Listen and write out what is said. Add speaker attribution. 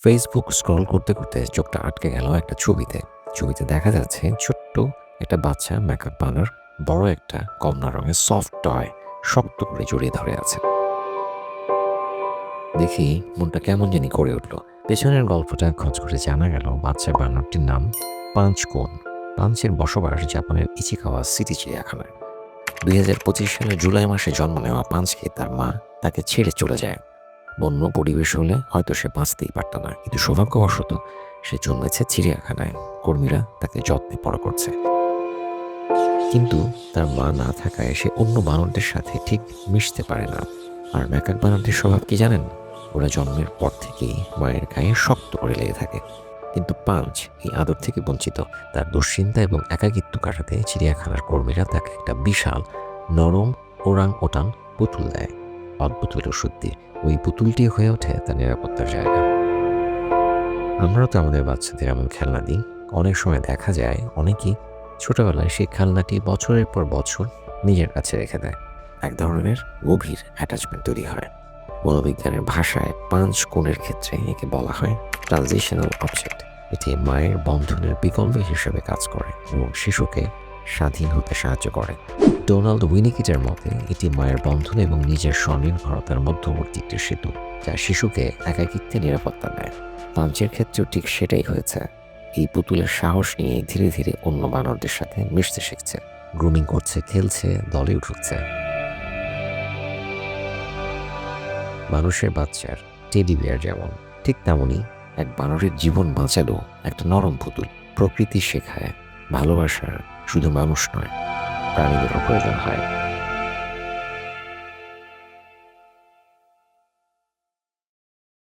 Speaker 1: Facebook scroll করতে করতে চোখটা আটকে গেল একটা ছবিতে। ছবিতে দেখা যাচ্ছে ছোট্ট একটা বাচ্চা মেকআপ বানার বড় একটা কমলা রঙের সফট টয় শক্ত করে জড়িয়ে ধরে আছে। দেখি মনটা কেমন জানি করে উঠল। পেছনের গল্পটা খোঁজ করে জানা গেল বাচ্চার বানরটির নাম পাঞ্চকোন। পাঞ্চের বসবাস জাপানের ইচিকাওয়া সিটি চিড়িয়াখানায়। 2025 সালের জুলাই মাসে জন্ম নেওয়া পাঞ্চকে তার মা তাকে ছেড়ে চলে যায়। বন্য পরিবেশ হলে হয়তো সে বাঁচতেই পারত না, কিন্তু সৌভাগ্যবশত সে জন্মেছে চিড়িয়াখানায়। কর্মীরা তাকে যত্নে বড় করছে, কিন্তু তার মা না থাকায় সে অন্য বানরদের সাথে ঠিক মিশতে পারে না। আর ম্যাকাক বানরদের স্বভাব কি জানেন? ওরা জন্মের পর থেকেই মায়ের গায়ে শক্ত করে লেগে থাকে। কিন্তু পাঞ্চ এই আদর থেকে বঞ্চিত। তার দুশ্চিন্তা এবং একাকিত্ব কাটাতে চিড়িয়াখানার কর্মীরা তাকে একটা বিশাল নরম ওরাং ওটান পুতুল দেয়। অদ্ভুত হলেও সত্যি, ওই পুতুলটি হয়ে ওঠে তার নিরাপত্তার জায়গা। আমরাও তো আমাদের বাচ্চাদের এমন খেলনা দিই। অনেক সময় দেখা যায় অনেকেই ছোটবেলায় সেই খেলনাটি বছরের পর বছর নিজের কাছে রেখে দেয়। এক ধরনের গভীর অ্যাটাচমেন্ট তৈরি হয়। মনোবিজ্ঞানের ভাষায় পাঞ্চ কোণের ক্ষেত্রে একে বলা হয় ট্রানজিশনাল অবজেক্ট। এটি মায়ের বন্ধনের বিকল্প হিসেবে কাজ করে এবং শিশুকে স্বাধীন হতে সাহায্য করে। ডোনাল্ড উইনিকিটের মতে এটি মায়ের বন্ধন এবং নিজের স্বনির্ভরতার মধ্যবর্তী একটি সেতু, যা শিশুকে একাকিত্বে নিরাপত্তা দেয়। পাঞ্চের ক্ষেত্রেও ঠিক সেটাই হয়েছে। এই পুতুলের সাহস নিয়ে ধীরে ধীরে অন্য বানরদের সাথে মিশতে শিখছে, গ্রুমিং করছে, খেলছে, দলে উঠছে। মানুষের বাচ্চার টেডি বিয়ার যেমন, ঠিক তেমনই এক বানরের জীবন বাঁচালো একটা নরম পুতুল। প্রকৃতি শেখায় ভালোবাসার শুধু মানুষ নয়, প্রাণীদেরও প্রয়োজন হয়।